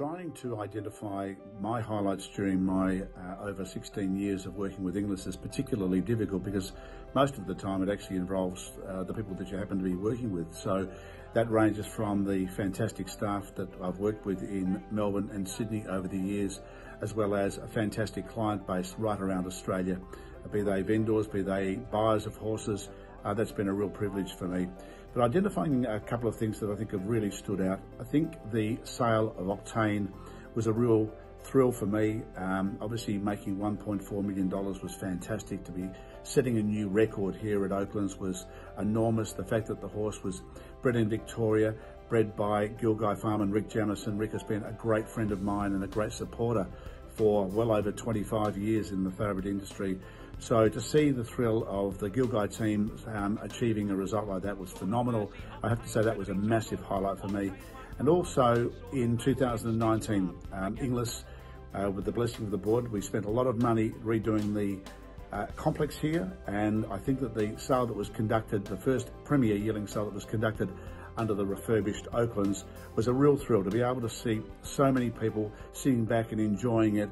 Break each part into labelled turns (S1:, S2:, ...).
S1: trying to identify my highlights during my over 16 years of working with Inglis is particularly difficult because most of the time it actually involves the people that you happen to be working with. So that ranges from the fantastic staff that I've worked with in Melbourne and Sydney over the years, as well as a fantastic client base right around Australia, be they vendors, be they buyers of horses. That's been a real privilege for me. But identifying a couple of things that I think have really stood out, I think the sale of Octane was a real thrill for me. Obviously making $1.4 million was fantastic. To be setting a new record here at Oaklands was enormous. The fact that the horse was bred in Victoria, bred by Gilgai Farm and Rick Jamison. Rick has been a great friend of mine and a great supporter for well over 25 years in the thoroughbred industry. So to see the thrill of the Gilgai team achieving a result like that was phenomenal. I have to say that was a massive highlight for me. And also in 2019, Inglis, with the blessing of the board, we spent a lot of money redoing the complex here, and I think that the sale that was conducted, the first premier yearling sale that was conducted under the refurbished Oaklands, was a real thrill to be able to see so many people sitting back and enjoying it.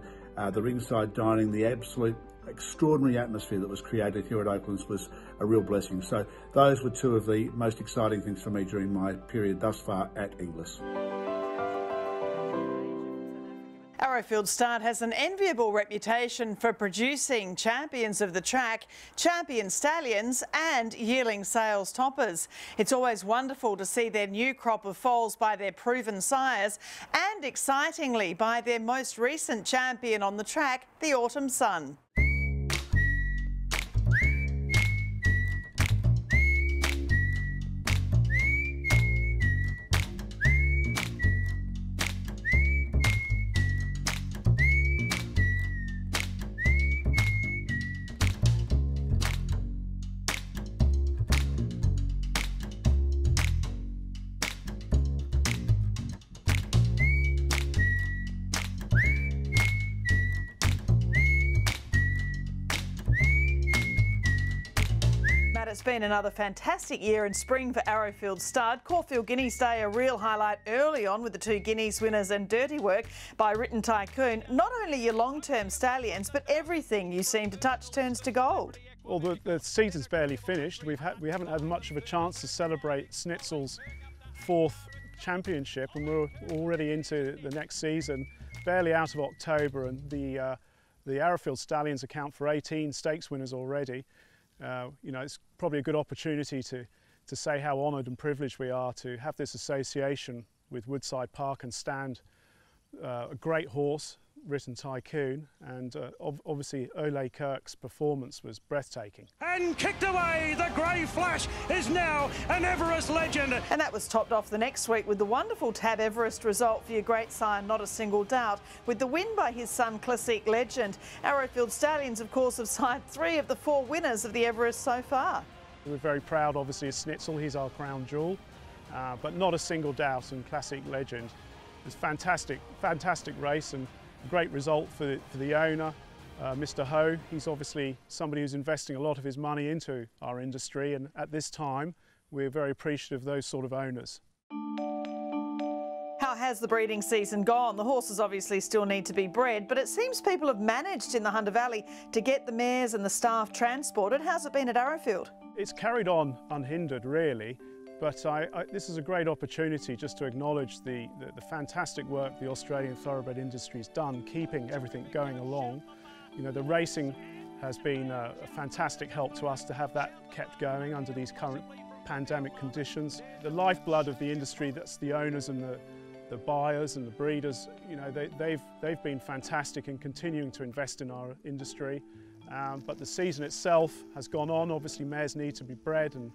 S1: The ringside dining, the absolute extraordinary atmosphere that was created here at Oaklands was a real blessing. So those were two of the most exciting things for me during my period thus far at Inglis.
S2: Arrowfield Stud has an enviable reputation for producing champions of the track, champion stallions and yearling sales toppers. It's always wonderful to see their new crop of foals by their proven sires and, excitingly, by their most recent champion on the track, the Autumn Sun. It's been another fantastic year in spring for Arrowfield Stud. Caulfield Guineas Day, a real highlight early on with the 2 Guineas winners and Dirty Work by Written Tycoon. Not only your long-term stallions, but everything you seem to touch turns to gold.
S3: Well, the season's barely finished. We haven't had much of a chance to celebrate Snitzel's 4th championship, and we're already into the next season, barely out of October, and the Arrowfield stallions account for 18 stakes winners already. You know, it's probably a good opportunity to say how honoured and privileged we are to have this association with Woodside Park and Stand. A great horse, Written Tycoon, and obviously Ole Kirk's performance was breathtaking.
S4: And kicked away, the grey flash is now an Everest legend.
S2: And that was topped off the next week with the wonderful Tab Everest result for your great sire, Not a Single Doubt, with the win by his son, Classic Legend. Arrowfield Stallions, of course, have signed 3 of the 4 winners of the Everest so far.
S3: We're very proud, obviously, of Snitzel. He's our crown jewel, but Not a Single Doubt and Classic Legend. It's fantastic race and great result for the owner, Mr. Ho. He's obviously somebody who's investing a lot of his money into our industry, and at this time we're very appreciative of those sort of owners.
S2: How has the breeding season gone? The horses obviously still need to be bred, but it seems people have managed in the Hunter Valley to get the mares and the staff transported. How's it been at Arrowfield?
S3: It's carried on unhindered, really. But this is a great opportunity just to acknowledge the fantastic work the Australian thoroughbred industry has done, keeping everything going along. You know, the racing has been a fantastic help to us to have that kept going under these current pandemic conditions. The lifeblood of the industry, that's the owners and the buyers and the breeders, you know, they've been fantastic in continuing to invest in our industry. But the season itself has gone on. Obviously, mares need to be bred and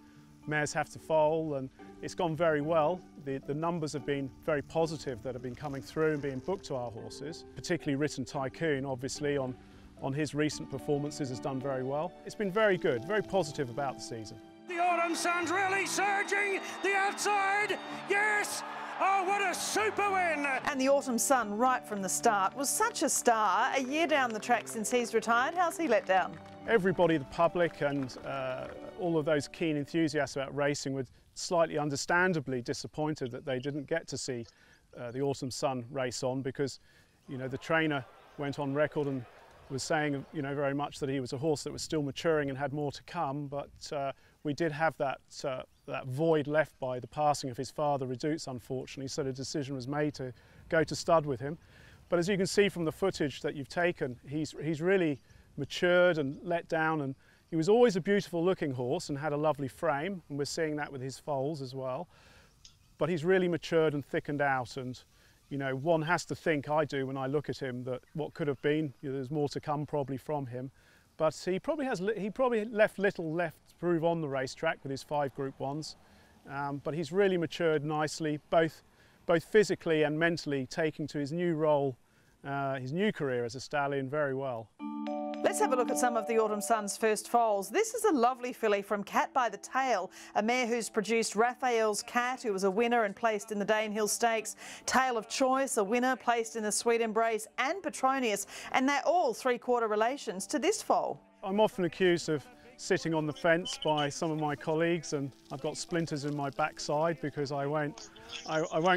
S3: mares have to foal, and it's gone very well. The numbers have been very positive that have been coming through and being booked to our horses, particularly Written Tycoon, obviously, on his recent performances has done very well. It's been very good, very positive about the season.
S4: The Autumn Sun's really surging, the outside, yes! Oh, what a super win!
S2: And the Autumn Sun, right from the start, was such a star. A year down the track since he's retired, how's he let down?
S3: Everybody, the public and all of those keen enthusiasts about racing were slightly understandably disappointed that they didn't get to see the Autumn Sun race on, because, you know, the trainer went on record and was saying, you know, very much that he was a horse that was still maturing and had more to come, but we did have that void left by the passing of his father, Redouts, unfortunately, so the decision was made to go to stud with him. But as you can see from the footage that you've taken, he's really matured and let down, and he was always a beautiful looking horse and had a lovely frame, and we're seeing that with his foals as well. But he's really matured and thickened out, and you know, one has to think, I do when I look at him, that what could have been, you know, there's more to come probably from him. But he probably left little left to prove on the racetrack with his 5 Group 1s. But he's really matured nicely, both physically and mentally, taking to his new role, his new career as a stallion very well.
S2: Let's have a look at some of the Autumn Sun's first foals. This is a lovely filly from Cat by the Tail, a mare who's produced Raphael's Cat, who was a winner and placed in the Danehill Stakes, Tale of Choice, a winner placed in the Sweet Embrace, and Petronius, and they're all 3/4 relations to this foal.
S3: I'm often accused of sitting on the fence by some of my colleagues, and I've got splinters in my backside because I won't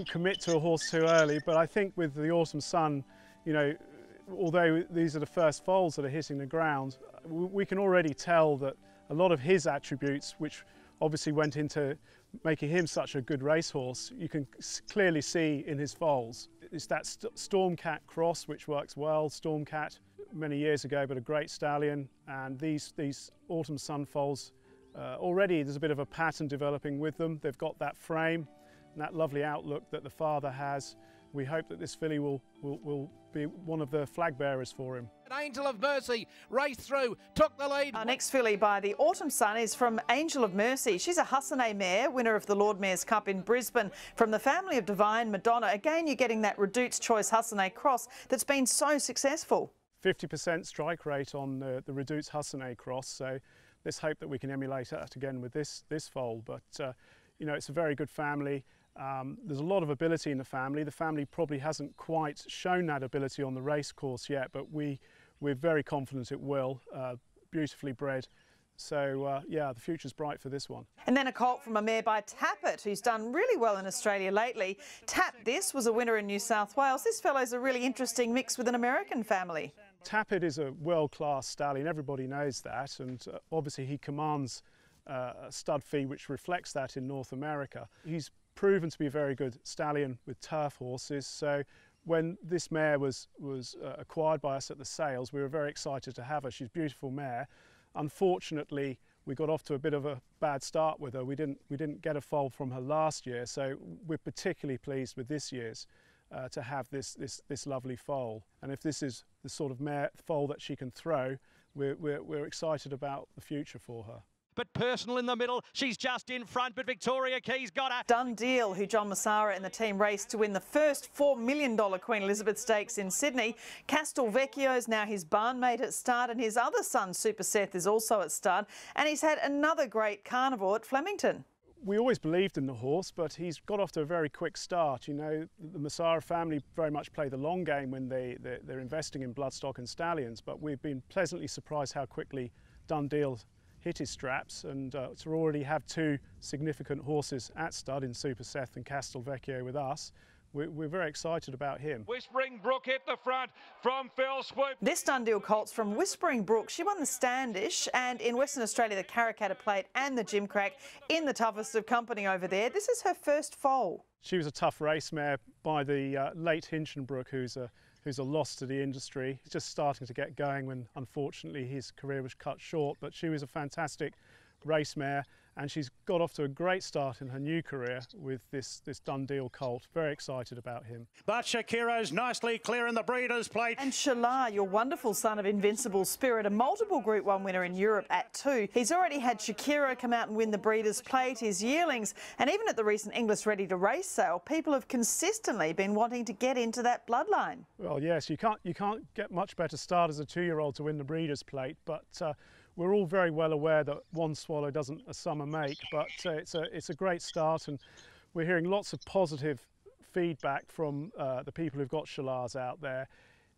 S3: commit to a horse too early. But I think with the Autumn Sun, you know, although these are the first foals that are hitting the ground, we can already tell that a lot of his attributes, which obviously went into making him such a good racehorse, you can clearly see in his foals. It's that Stormcat cross which works well. Stormcat many years ago, but a great stallion, and these Autumn Sun foals, already there's a bit of a pattern developing with them. They've got that frame and that lovely outlook that the father has. We hope that this filly will be one of the flag bearers for him.
S4: An Angel of Mercy raced through, took the lead.
S2: Our next filly by the Autumn Sun is from Angel of Mercy. She's a Hussanet mare, winner of the Lord Mayor's Cup in Brisbane, from the family of Divine Madonna. Again, you're getting that Redouts Choice Hussanet cross that's been so successful.
S3: 50% strike rate on the Redouts Hussanet cross, so let's hope that we can emulate that again with this foal. But you know, it's a very good family. There's a lot of ability in the family. The family probably hasn't quite shown that ability on the race course yet, but we're very confident it will. Beautifully bred. So yeah, the future's bright for this one.
S2: And then a colt from a mare by Tappet, who's done really well in Australia lately. Tap This was a winner in New South Wales. This fellow's a really interesting mix with an American family.
S3: Tappet is a world-class stallion, everybody knows that, and obviously he commands a stud fee which reflects that in North America. He's proven to be a very good stallion with turf horses, so when this mare was acquired by us at the sales, we were very excited to have her. She's a beautiful mare. Unfortunately, we got off to a bit of a bad start with her. We didn't get a foal from her last year, so we're particularly pleased with this year's to have this lovely foal. And if this is the sort of mare foal that she can throw, we're excited about the future for her.
S4: But Personal in the middle, she's just in front, but Victoria Key's got her.
S2: Dundeel, who John Massara and the team raced to win the first $4 million Queen Elizabeth Stakes in Sydney. Castelvecchio's now his barnmate at stud, and his other son, Super Seth, is also at stud, and he's had another great carnivore at Flemington.
S3: We always believed in the horse, but he's got off to a very quick start. You know, the Massara family very much play the long game when they're investing in bloodstock and stallions, but we've been pleasantly surprised how quickly Dundeel hit his straps, and to already have 2 significant horses at stud in Super Seth and Castelvecchio with us, we're very excited about him.
S4: Whispering Brook hit the front from Phil Swoop.
S2: This Dundeel colt's from Whispering Brook. She won the Standish, and in Western Australia the Karrakatta Plate and the Gimcrack in the toughest of company over there. This is her first foal.
S3: She was a tough race mare by the late Hinchinbrook, who's a loss to the industry. He's just starting to get going when unfortunately his career was cut short, but she was a fantastic race mare, and she's got off to a great start in her new career with this Dundeel colt. Very excited about him.
S5: But Shakira's nicely clear in the Breeders' Plate.
S2: And Shalaa, your wonderful son of Invincible Spirit, a multiple Group 1 winner in Europe at 2. He's already had Shakira come out and win the Breeders' Plate, his yearlings, and even at the recent Inglis Ready to Race sale, people have consistently been wanting to get into that bloodline.
S3: Well, yes, you can't get much better start as a 2-year-old to win the Breeders' Plate, but we're all very well aware that one swallow doesn't a summer make, but it's a great start, and we're hearing lots of positive feedback from the people who've got Shalaas out there.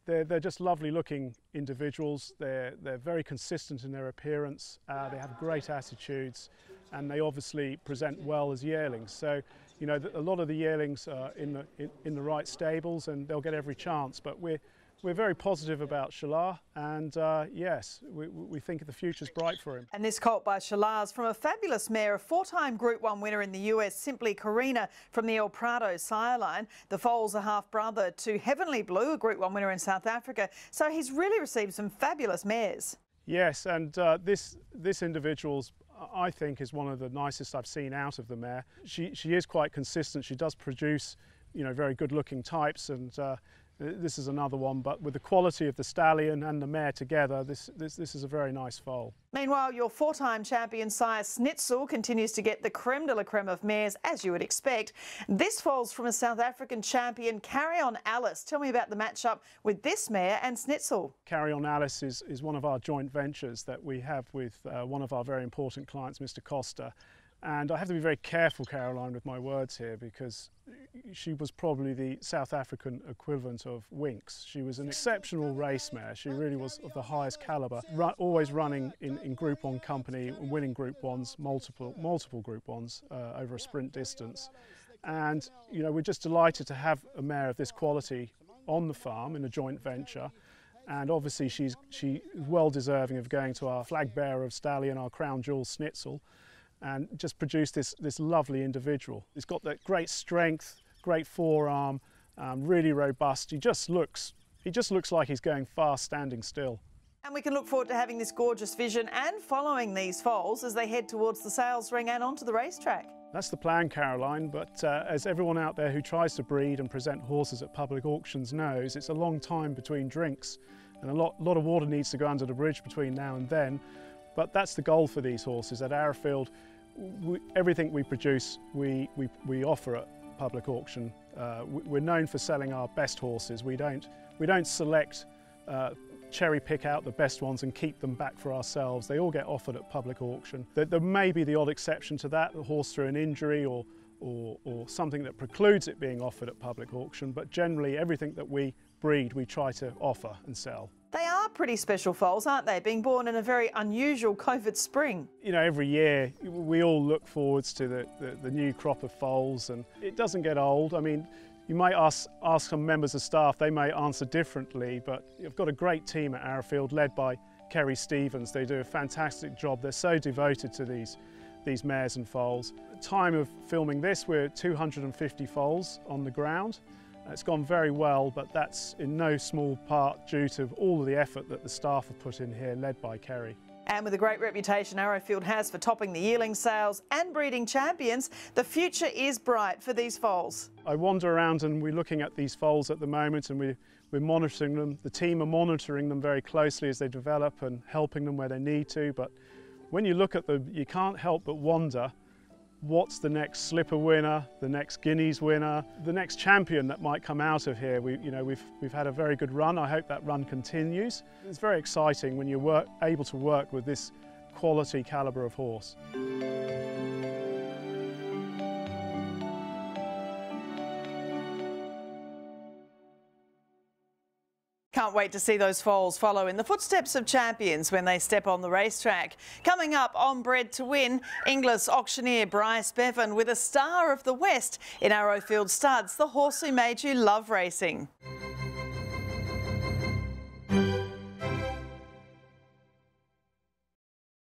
S3: They're just lovely looking individuals. They're very consistent in their appearance. They have great attitudes, and they obviously present well as yearlings. So You know, a lot of the yearlings are in the right stables and they'll get every chance, but we're very positive about Shalaa, and yes, we think the future's bright for him.
S2: And this colt by Shalaa is from a fabulous mare, a 4-time Group 1 winner in the US, simply Karina from the El Prado sire line. The foal's a half-brother to Heavenly Blue, a Group 1 winner in South Africa, so he's really received some fabulous mares.
S3: Yes, and this individual's, I think, is one of the nicest I've seen out of the mare. She is quite consistent. She does produce, you know, very good-looking types, and this is another one. But with the quality of the stallion and the mare together, this is a very nice foal.
S2: Meanwhile, your 4-time champion sire Snitzel continues to get the creme de la creme of mares, as you would expect. This foal's from a South African champion, Carry On Alice. Tell me about the matchup with this mare and Snitzel.
S3: Carry On Alice is one of our joint ventures that we have with one of our very important clients, Mr. Costa. And I have to be very careful, Caroline, with my words here, because she was probably the South African equivalent of Winx. She was an exceptional race mare. She really was of the highest calibre, always running in Group 1 company and winning Group 1s, multiple Group 1s over a sprint distance. And, you know, we're just delighted to have a mare of this quality on the farm in a joint venture. And obviously she's well deserving of going to our flag bearer of stallion, our crown jewel Snitzel, and just produce this lovely individual. He's got that great strength, great forearm, really robust. He just looks like he's going fast standing still.
S2: And we can look forward to having this gorgeous vision and following these foals as they head towards the sales ring and onto the racetrack.
S3: That's the plan, Caroline, but as everyone out there who tries to breed and present horses at public auctions knows, it's a long time between drinks, and a lot of water needs to go under the bridge between now and then. But that's the goal for these horses. At Aerofield, everything we produce, we offer at public auction. We're known for selling our best horses. We don't select, cherry pick out the best ones and keep them back for ourselves. They all get offered at public auction. There may be the odd exception to that, the horse through an injury or something that precludes it being offered at public auction, but generally everything that we breed we try to offer and sell.
S2: They are pretty special foals, aren't they, being born in a very unusual COVID spring?
S3: You know, every year we all look forwards to the new crop of foals, and it doesn't get old. I mean, you might ask some members of staff, they may answer differently, but you've got a great team at Arrowfield led by Kerry Stevens. They do a fantastic job. They're so devoted to these mares and foals. At the time of filming this, we're at 250 foals on the ground. It's gone very well, but that's in no small part due to all of the effort that the staff have put in here, led by Kerry.
S2: And with the great reputation Arrowfield has for topping the yearling sales and breeding champions, the future is bright for these foals.
S3: I wander around and we're looking at these foals at the moment, and we're monitoring them. The team are monitoring them very closely as they develop and helping them where they need to. But when you look at them, you can't help but wonder, what's the next slipper winner, the next Guineas winner, the next champion that might come out of here? We've had a very good run. I hope that run continues. It's very exciting when you're able to work with this quality calibre of horse.
S2: Can't wait to see those foals follow in the footsteps of champions when they step on the racetrack. Coming up on Bred to Win, Inglis auctioneer Bryce Bevan with a star of the West in Arrowfield Studs, the horse who made you love racing.